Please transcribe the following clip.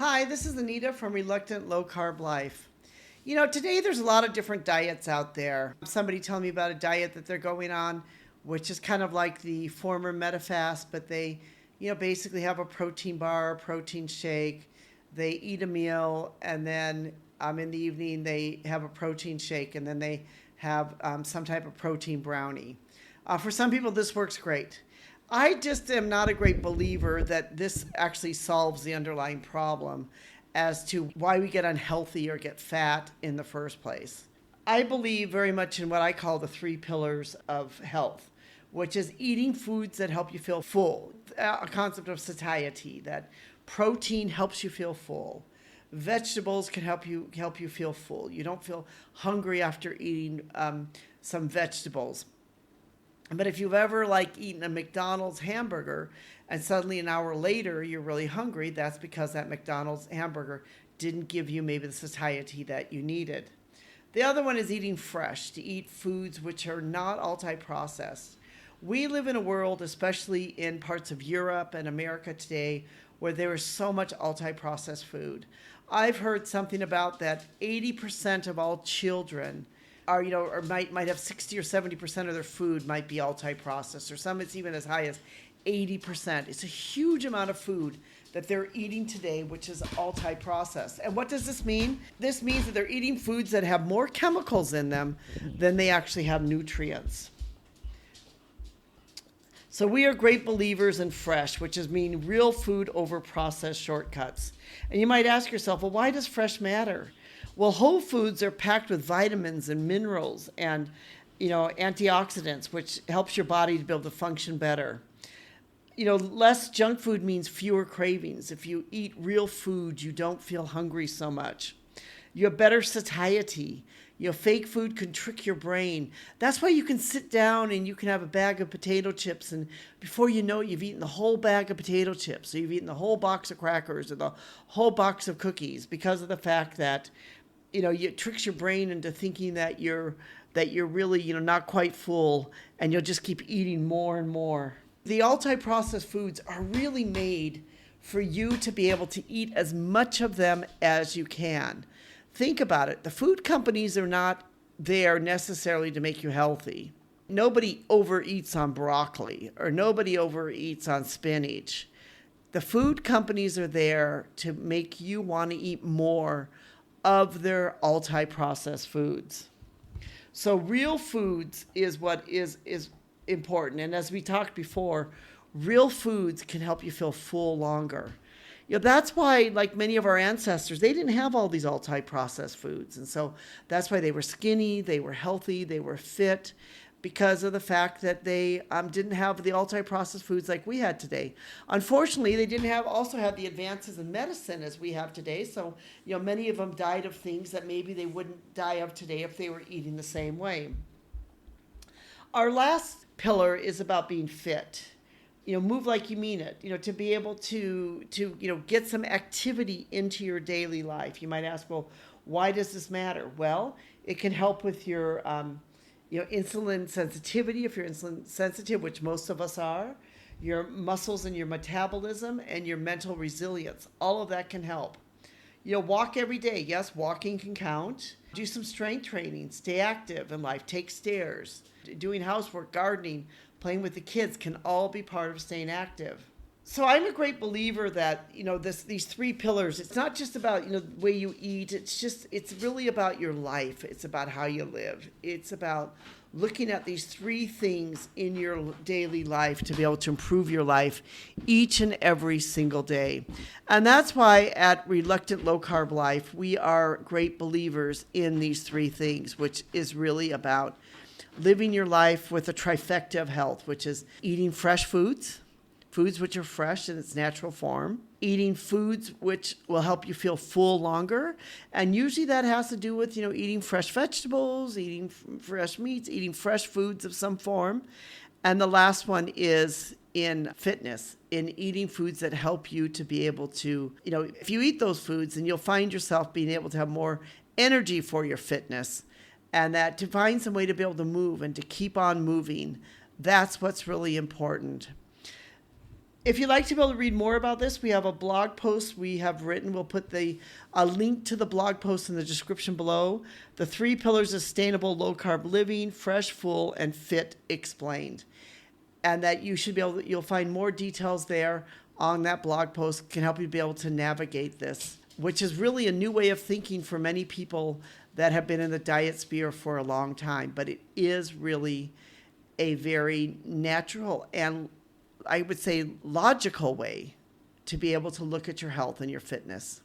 Hi, this is Anita from Reluctant Low Carb Life. Today there's a lot of different diets out there. Somebody told me about a diet that they're going on, which is kind of like the former MetaFast, but they, basically have a protein bar, a protein shake. They eat a meal, and then in the evening they have a protein shake, and then they have some type of protein brownie. For some people, this works great. I just am not a great believer that this actually solves the underlying problem as to why we get unhealthy or get fat in the first place. I believe very much in what I call the three pillars of health, which is eating foods that help you feel full, a concept of satiety, that protein helps you feel full. Vegetables can help you feel full. You don't feel hungry after eating some vegetables. But if you've ever eaten a McDonald's hamburger and suddenly an hour later you're really hungry, that's because that McDonald's hamburger didn't give you maybe the satiety that you needed. The other one is eating fresh, to eat foods which are not ultra-processed. We live in a world, especially in parts of Europe and America today, where there is so much ultra-processed food. I've heard something about that 80% of all children are, or might have 60 or 70% of their food might be ultra-processed, or some it's even as high as 80%. It's a huge amount of food that they're eating today, which is ultra-processed. And what does this mean? This means that they're eating foods that have more chemicals in them than they actually have nutrients. So we are great believers in fresh, which is mean real food over processed shortcuts. And you might ask yourself, well, why does fresh matter? Well, whole foods are packed with vitamins and minerals and, antioxidants, which helps your body to be able to function better. Less junk food means fewer cravings. If you eat real food, you don't feel hungry so much. You have better satiety. Fake food can trick your brain. That's why you can sit down and you can have a bag of potato chips, and before you know it, you've eaten the whole bag of potato chips, or you've eaten the whole box of crackers or the whole box of cookies, because of the fact that it tricks your brain into thinking that you're really, not quite full, and you'll just keep eating more and more. The ultra-processed foods are really made for you to be able to eat as much of them as you can. Think about it. The food companies are not there necessarily to make you healthy. Nobody overeats on broccoli, or nobody overeats on spinach. The food companies are there to make you want to eat more of their ultra-processed foods. So real foods is what is important. And as we talked before, real foods can help you feel full longer. That's why, like many of our ancestors, they didn't have all these ultra-processed foods. And so that's why they were skinny, they were healthy, they were fit, because of the fact that they didn't have the ultra-processed foods like we had today. Unfortunately, they didn't also have the advances in medicine as we have today. So, many of them died of things that maybe they wouldn't die of today if they were eating the same way. Our last pillar is about being fit. Move like you mean it, to be able to get some activity into your daily life. You might ask, well, why does this matter? Well, it can help with your insulin sensitivity, if you're insulin sensitive, which most of us are, your muscles and your metabolism and your mental resilience. All of that can help. Walk every day. Yes, walking can count. Do some strength training. Stay active in life. Take stairs. Doing housework, gardening, playing with the kids can all be part of staying active. So I'm a great believer that, these three pillars, it's not just about, the way you eat. It's really about your life. It's about how you live. It's about looking at these three things in your daily life to be able to improve your life each and every single day. And that's why at Reluctant Low Carb Life, we are great believers in these three things, which is really about living your life with a trifecta of health, which is eating fresh foods which are fresh in its natural form, eating foods which will help you feel full longer. And usually that has to do with, eating fresh vegetables, eating fresh meats, eating fresh foods of some form. And the last one is in fitness, in eating foods that help you to be able to, if you eat those foods, then you'll find yourself being able to have more energy for your fitness, and that to find some way to be able to move and to keep on moving. That's what's really important. If you'd like to be able to read more about this, we have a blog post we have written. We'll put a link to the blog post in the description below. The 3 pillars of sustainable low-carb living: fresh, full, and fit explained. And that you'll find more details there on that blog post, can help you be able to navigate this, which is really a new way of thinking for many people that have been in the diet sphere for a long time. But it is really a very natural and, I would say, logical way to be able to look at your health and your fitness.